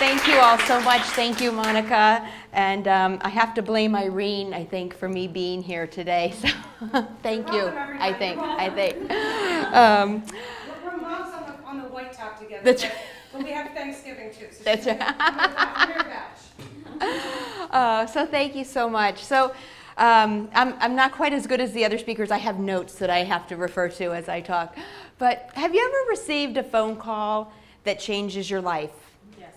Thank you all so much. Thank you, Monica. And I have to blame Irene, I think, for me being here today. So thank you, I think. We're moms on the white top together. That's but we have Thanksgiving too. So That's right. So thank you so much. So I'm not quite as good as the other speakers. I have notes that I have to refer to as I talk. But have you ever received a phone call that changes your life? Yes.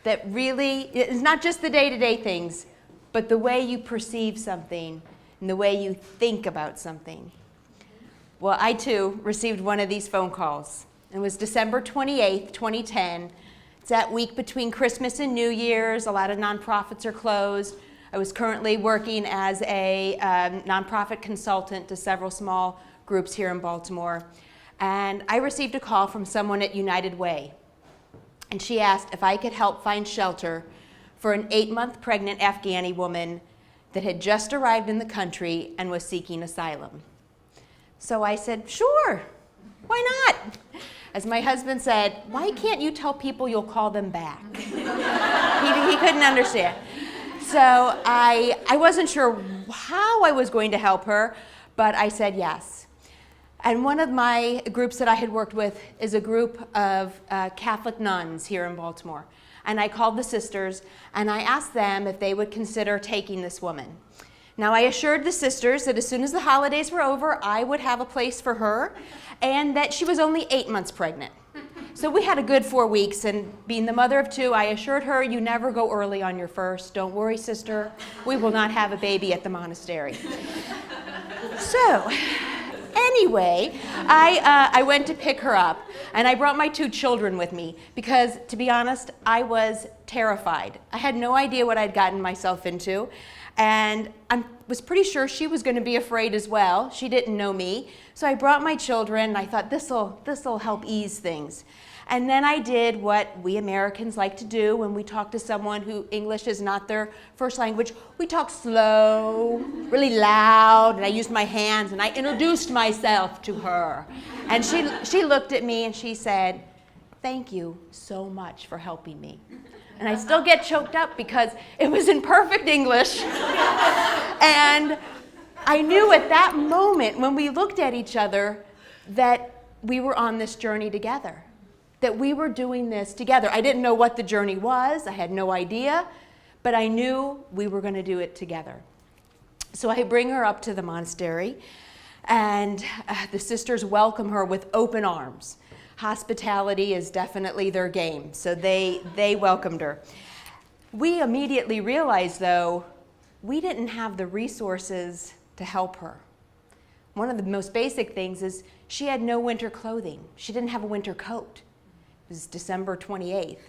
That really is not just the day-to-day things, but the way you perceive something and the way you think about something. Well, I too received one of these phone calls. It was December 28th, 2010. It's that week between Christmas and New Year's. A lot of nonprofits are closed. I was currently working as a nonprofit consultant to several small groups here in Baltimore. And I received a call from someone at United Way. And she asked if I could help find shelter for an 8-month pregnant Afghani woman that had just arrived in the country and was seeking asylum. So I said, sure, why not? As my husband said, why can't you tell people you'll call them back? He couldn't understand. So I wasn't sure how I was going to help her, but I said yes. And one of my groups that I had worked with is a group of Catholic nuns here in Baltimore. And I called the sisters and I asked them if they would consider taking this woman. Now I assured the sisters that as soon as the holidays were over, I would have a place for her and that she was only 8 months pregnant. So we had a good 4 weeks, and being the mother of 2, I assured her, you never go early on your first. Don't worry, sister, we will not have a baby at the monastery. So anyway, I went to pick her up, and I brought my 2 children with me because, to be honest, I was terrified. I had no idea what I'd gotten myself into, and I was pretty sure she was going to be afraid as well. She didn't know me. So I brought my children, and I thought, this'll help ease things. And then I did what we Americans like to do when we talk to someone who English is not their first language. We talk slow, really loud, and I used my hands, and I introduced myself to her. And she looked at me, and she said, thank you so much for helping me. And I still get choked up because it was in perfect English. And I knew at that moment when we looked at each other that we were on this journey together, that we were doing this together. I didn't know what the journey was. I had no idea, but I knew we were going to do it together. So I bring her up to the monastery, and the sisters welcome her with open arms. Hospitality is definitely their game, so they welcomed her. We immediately realized, though, we didn't have the resources to help her. One of the most basic things is she had no winter clothing. She didn't have a winter coat. It was December 28th.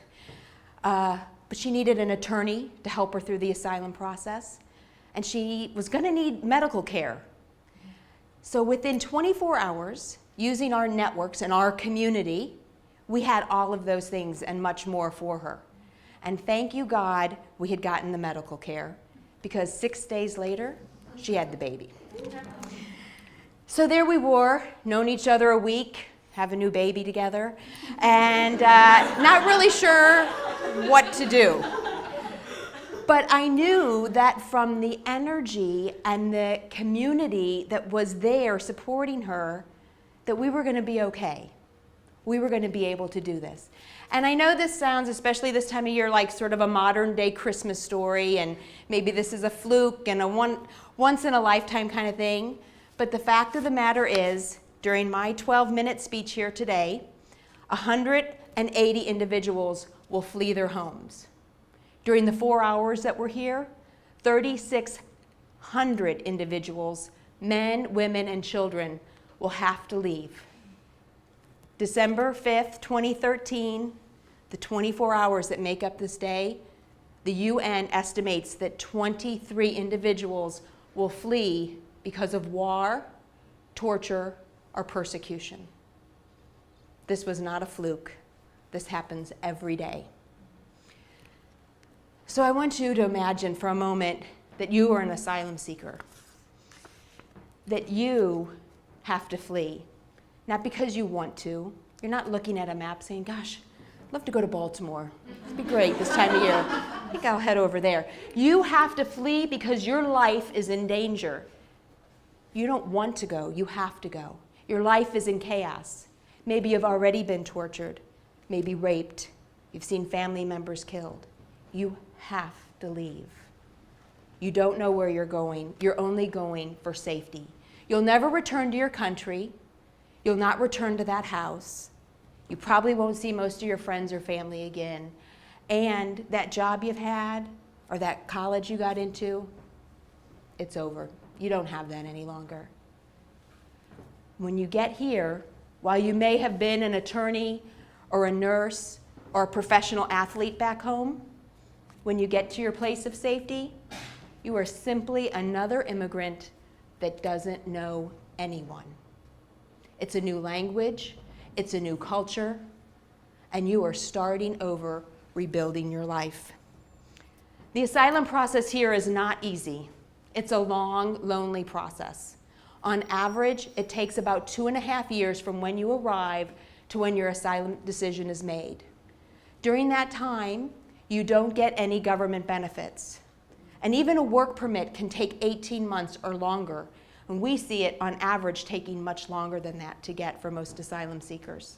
But she needed an attorney to help her through the asylum process, and she was going to need medical care. So within 24 hours, using our networks and our community, we had all of those things and much more for her. And thank you, God, we had gotten the medical care, because 6 days later, she had the baby. So there we were, known each other a week, have a new baby together, and not really sure what to do. But I knew that from the energy and the community that was there supporting her, that we were going to be okay. We were going to be able to do this. And I know this sounds, especially this time of year, like sort of a modern day Christmas story, and maybe this is a fluke and a once in a lifetime kind of thing. But the fact of the matter is, during my 12-minute speech here today, 180 individuals will flee their homes. During the 4 hours that we're here, 3,600 individuals, men, women, and children, will have to leave. December 5th, 2013, the 24 hours that make up this day, the UN estimates that 23 individuals will flee because of war, torture, or persecution. This was not a fluke. This happens every day. So I want you to imagine for a moment that you are an asylum seeker, that you have to flee, not because you want to. You're not looking at a map saying, gosh, Love to go to Baltimore. It'd be great this time of year. I think I'll head over there. You have to flee because your life is in danger. You don't want to go, you have to go. Your life is in chaos. Maybe you've already been tortured, maybe raped. You've seen family members killed. You have to leave. You don't know where you're going. You're only going for safety. You'll never return to your country. You'll not return to that house. You probably won't see most of your friends or family again. And that job you've had or that college you got into, it's over. You don't have that any longer. When you get here, while you may have been an attorney or a nurse or a professional athlete back home, when you get to your place of safety, you are simply another immigrant that doesn't know anyone. It's a new language, it's a new culture, and you are starting over, rebuilding your life. The asylum process here is not easy. It's a long, lonely process. On average, it takes about 2.5 years from when you arrive to when your asylum decision is made. During that time, you don't get any government benefits. And even a work permit can take 18 months or longer. And we see it on average taking much longer than that to get for most asylum seekers.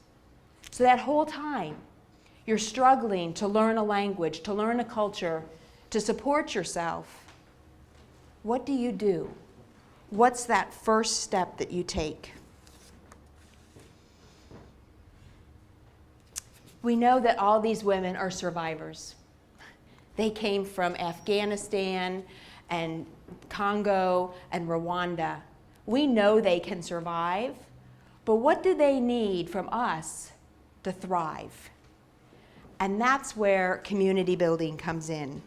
So that whole time, you're struggling to learn a language, to learn a culture, to support yourself. What do you do? What's that first step that you take? We know that all these women are survivors. They came from Afghanistan and Congo and Rwanda. We know they can survive, but what do they need from us to thrive? And that's where community building comes in.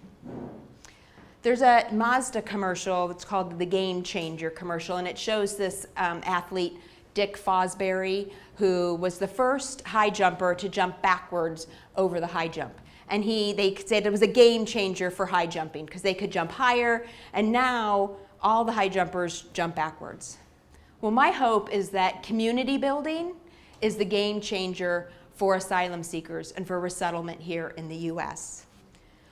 There's a Mazda commercial that's called the Game Changer commercial, and it shows this athlete, Dick Fosbury, who was the first high jumper to jump backwards over the high jump. And they said it was a game changer for high jumping because they could jump higher, and now all the high jumpers jump backwards. Well, my hope is that community building is the game changer for asylum seekers and for resettlement here in the US.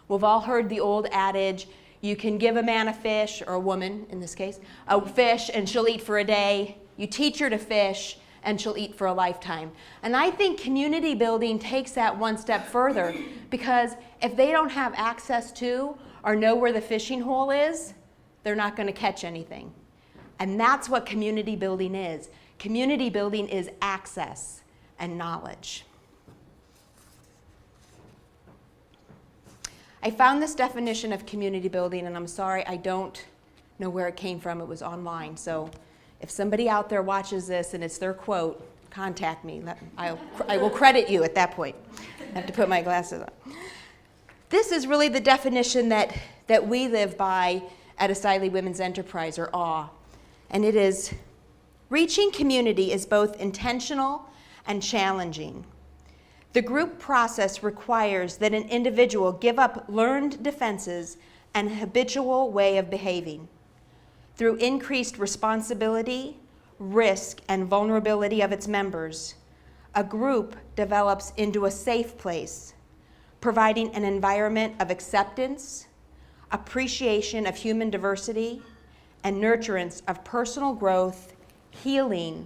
We've all heard the old adage, you can give a man a fish, or a woman in this case, a fish and she'll eat for a day. You teach her to fish and she'll eat for a lifetime. And I think community building takes that one step further, because if they don't have access to or know where the fishing hole is, they're not going to catch anything. And that's what community building is. Community building is access and knowledge. I found this definition of community building, and I'm sorry, I don't know where it came from. It was online. So if somebody out there watches this and it's their quote, contact me. I will credit you at that point. I have to put my glasses on. This is really the definition that we live by at Asylum Women's Enterprise, or AWE. And it is, reaching community is both intentional and challenging. The group process requires that an individual give up learned defenses and habitual way of behaving. Through increased responsibility, risk, and vulnerability of its members, a group develops into a safe place, providing an environment of acceptance, appreciation of human diversity, and nurturance of personal growth, healing,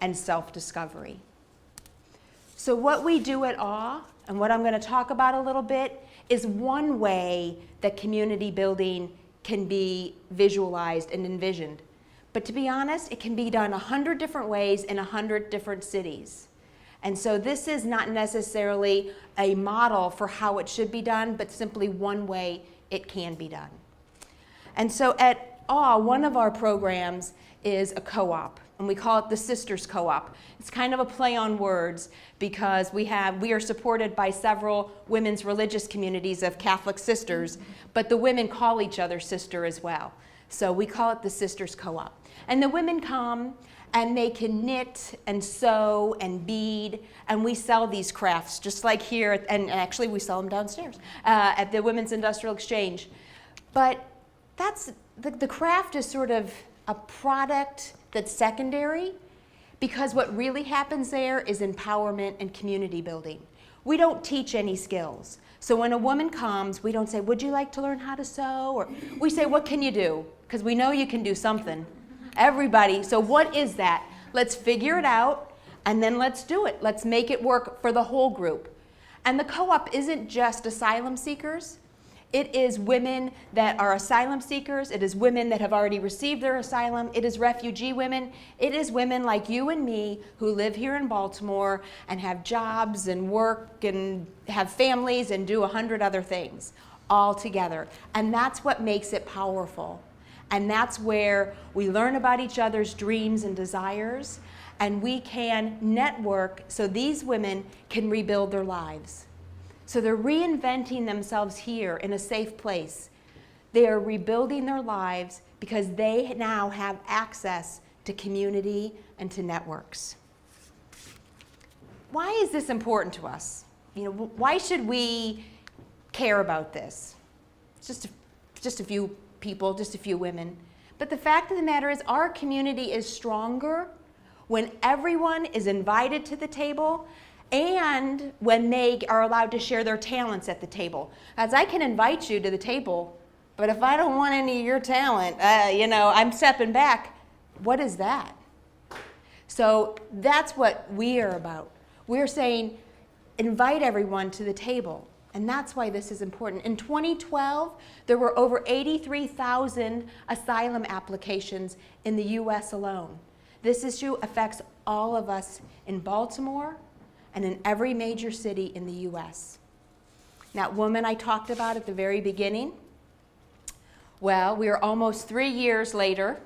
and self-discovery. So what we do at AWE, and what I'm going to talk about a little bit, is one way that community building can be visualized and envisioned. But to be honest, it can be done 100 different ways in 100 different cities. And so this is not necessarily a model for how it should be done, but simply one way it can be done. And so at AWE, one of our programs is a CoOp, and we call it the Sisters CoOp. It's kind of a play on words, because we are supported by several women's religious communities of Catholic sisters, but the women call each other sister as well. So we call it the Sisters CoOp. And the women come and they can knit and sew and bead, and we sell these crafts just like here, and actually we sell them downstairs at the Women's Industrial Exchange. But that's the craft is sort of a product that's secondary, because what really happens there is empowerment and community building. we don't teach any skills. So when a woman comes, we don't say, would you like to learn how to sew? Or we say, what can you do? Because we know you can do something. Everybody, so what is that? Let's figure it out, and then let's do it. Let's make it work for the whole group. And the co-op isn't just asylum seekers. It is women that are asylum seekers. It is women that have already received their asylum. It is refugee women. It is women like you and me who live here in Baltimore and have jobs and work and have families and do 100 other things all together. And that's what makes it powerful. And that's where we learn about each other's dreams and desires, and we can network so these women can rebuild their lives. So they're reinventing themselves here in a safe place. They are rebuilding their lives because they now have access to community and to networks. Why is this important to us? Why should we care about this? It's just a few people, just a few women. But the fact of the matter is our community is stronger when everyone is invited to the table and when they are allowed to share their talents at the table. As I can invite you to the table, but if I don't want any of your talent, I'm stepping back. What is that? So that's what we are about. We're saying invite everyone to the table. And that's why this is important. In 2012, there were over 83,000 asylum applications in the US alone. This issue affects all of us in Baltimore and in every major city in the US. That woman I talked about at the very beginning, well, we are almost 3 years later,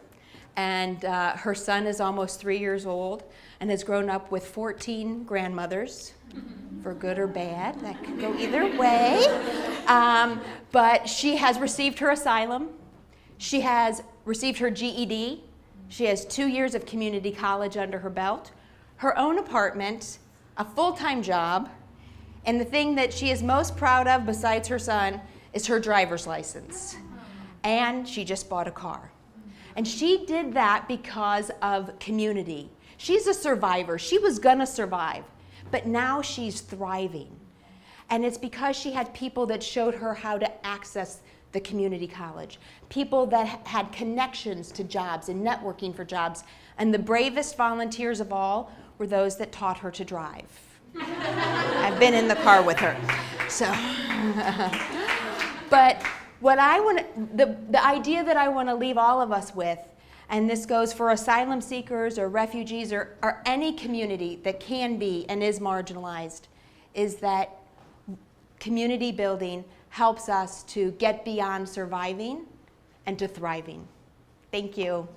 and her son is almost 3 years old and has grown up with 14 grandmothers, for good or bad. That could go either way. But she has received her asylum. She has received her GED. She has 2 years of community college under her belt, her own apartment, a full-time job, and the thing that she is most proud of besides her son is her driver's license. And she just bought a car. And she did that because of community. She's a survivor. She was gonna survive, but now she's thriving. And it's because she had people that showed her how to access the community college, people that had connections to jobs and networking for jobs. And the bravest volunteers of all were those that taught her to drive. I've been in the car with her. So, but what I want, the idea that I want to leave all of us with, and this goes for asylum seekers or refugees or any community that can be and is marginalized, is that community building helps us to get beyond surviving and to thriving. Thank you.